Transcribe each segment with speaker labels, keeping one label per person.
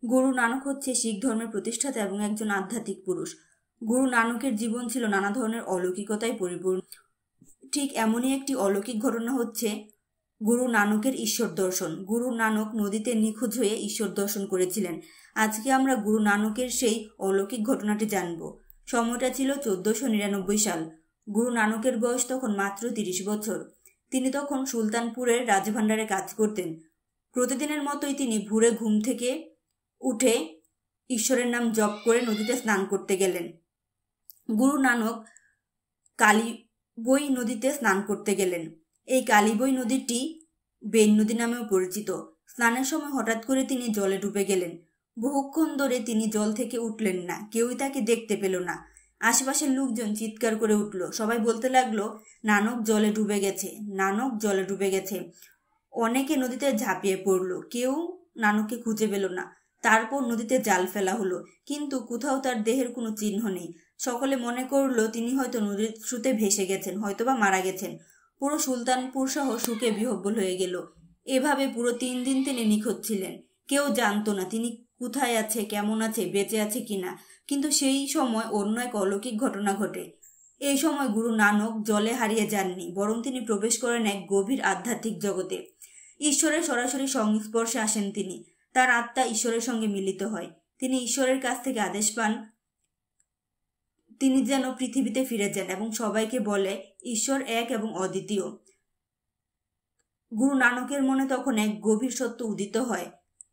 Speaker 1: গুরু নানক হচ্ছে শিখ ধর্মের প্রতিষ্ঠাতা এবং একজন আধ্যাত্মিক পুরুষ। গুরু নানকের জীবন ছিল নানা ধরনের অলৌকিকতায় পরিপূর্ণ। ঠিক এমনই একটি অলৌকিক ঘটনা হচ্ছে গুরু নানকের ঈশ্বর দর্শন। গুরু নানক নদীতে নিখোঁজ হয়ে ঈশ্বর দর্শন করেছিলেন। আজকে আমরা গুরু নানকের সেই অলৌকিক ঘটনাটি জানব। সময়টা ছিল 1499 সাল। গুরু নানকের বয়স তখন মাত্র 30 বছর। তিনি তখন সুলতানপুরের রাজভাণ্ডারে কাজ করতেন। প্রতিদিনের মতোই তিনি ভোরে ঘুম থেকে উঠে ঈশ্বরের নাম জপ করে নদীতে স্নান করতে গেলেন। গুরু নানক কালীবই নদীতে স্নান করতে গেলেন। এই কালীবই নদীটি বেন নদী নামেও পরিচিত। স্নানের সময় হঠাৎ করে তিনি জলে ডুবে গেলেন। বহুক্ষণ ধরে তিনি জল থেকে উঠলেন না। কেউই তাকে দেখতে পেল না। আশেপাশের লোকজন চিৎকার করে উঠল। সবাই বলতে লাগলো, নানক জলে ডুবে গেছে, নানক জলে ডুবে গেছে। অনেকে নদীতে ঝাঁপিয়ে পড়ল। কেউ নানককে খুঁজে পেল না। তারপর নদীতে জাল ফেলা হলো, কিন্তু কোথাও তার দেহের কোনো চিহ্ন নেই। সকলে মনে করলো তিনি হয়তো নদীর স্রোতে ভেসে গেছেন, হয়তোবা মারা গেছেন। পুরো সুলতানপুর শহর শোকে বিহ্বল হয়ে গেল। এভাবে পুরো 3 দিন তিনি নিখোঁজ ছিলেন। কেউ জানতো না তিনি কোথায় আছে, কেমন আছে, বেঁচে আছে কিনা। কিন্তু সেই সময় অন্য এক অলৌকিক ঘটনা ঘটে। এই সময় গুরু নানক জলে হারিয়ে যাননি, বরং তিনি প্রবেশ করেন এক গভীর আধ্যাত্মিক জগতে। ঈশ্বরের সরাসরি সংস্পর্শে আসেন তিনি। তার আত্মা ঈশ্বরের সঙ্গে মিলিত হয়। তিনি ঈশ্বরের কাছ থেকে আদেশ পান তিনি যেন পৃথিবীতে ফিরে যান এবং সবাইকে বলে ঈশ্বর এক এবং অদ্বিতীয়। গুরু নানকের মনে তখন এক গভীর সত্য উদিত হয়,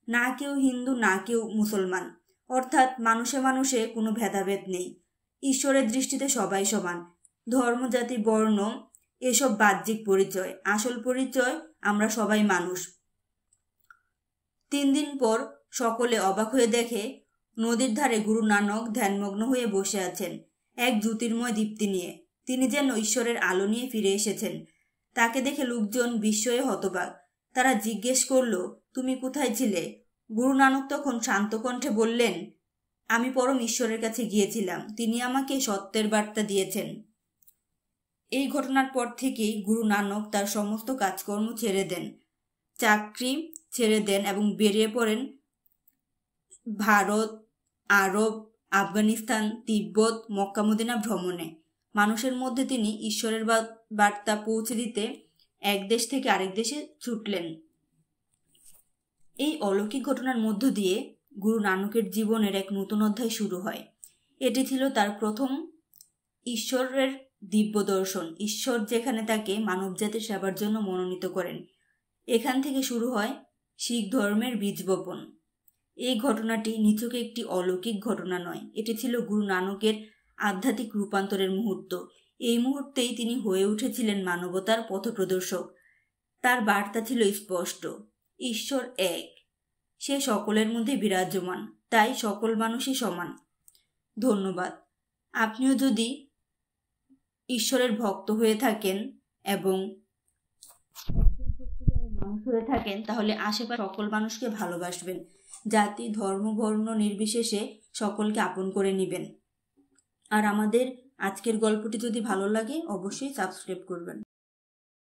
Speaker 1: না কেউ হিন্দু, না কেউ মুসলমান, অর্থাৎ মানুষে মানুষে কোনো ভেদাভেদ নেই। ঈশ্বরের দৃষ্টিতে সবাই সমান। ধর্ম, জাতি, বর্ণ এসব বাহ্যিক পরিচয়, আসল পরিচয় আমরা সবাই মানুষ। 3 দিন পর সকলে অবাক হয়ে দেখে নদীর ধারে গুরু নানক ধ্যানমগ্ন হয়ে বসে আছেন, এক জ্যোতির্ময় দীপ্তি নিয়ে। তিনি যেন ঈশ্বরের আলো নিয়ে ফিরে এসেছেন। তাকে দেখে লোকজন বিস্ময়ে হতবাক। তারা জিজ্ঞেস করল, তুমি কোথায় ছিলে? গুরু নানক তখন শান্ত কণ্ঠে বললেন, আমি পরম ঈশ্বরের কাছে গিয়েছিলাম। তিনি আমাকে সত্যের বার্তা দিয়েছেন। এই ঘটনার পর থেকেই গুরু নানক তার সমস্ত কাজকর্ম ছেড়ে দেন, চাকরি ছেড়ে দেন এবং বেরিয়ে পড়েন ভারত, আরব, আফগানিস্তান, তিব্বত, মক্কা মদিনা ভ্রমণে। মানুষের মধ্যে তিনি ঈশ্বরের বার্তা পৌঁছে দিতে এক দেশ থেকে আরেক দেশে ছুটলেন। এই অলৌকিক ঘটনার মধ্য দিয়ে গুরু নানকের জীবনের এক নতুন অধ্যায় শুরু হয়। এটি ছিল তার প্রথম ঈশ্বরের দিব্য দর্শন। ঈশ্বর যেখানে তাকে মানবজাতির সেবার জন্য মনোনীত করেন। এখান থেকে শুরু হয় শিখ ধর্মের বীজ বপন। এই ঘটনাটি নিছক একটি অলৌকিক ঘটনা নয়, এটি ছিল গুরু নানকের আধ্যাত্মিক রূপান্তরের মুহূর্ত। এই মুহূর্তেই তিনি হয়ে উঠেছিলেন মানবতার পথপ্রদর্শক। তার বার্তা ছিল স্পষ্ট, ঈশ্বর এক, সে সকলের মধ্যে বিরাজমান, তাই সকল মানুষই সমান। ধন্যবাদ। আপনিও যদি ঈশ্বরের ভক্ত হয়ে থাকেন এবং মানুষ হয়ে থাকেন, তাহলে আশেপাশে সকল মানুষকে ভালোবাসবেন। জাতি, ধর্ম, বর্ণ নির্বিশেষে সকলকে আপন করে নেবেন। আর আমাদের আজকের গল্পটি যদি ভালো লাগে অবশ্যই সাবস্ক্রাইব করবেন।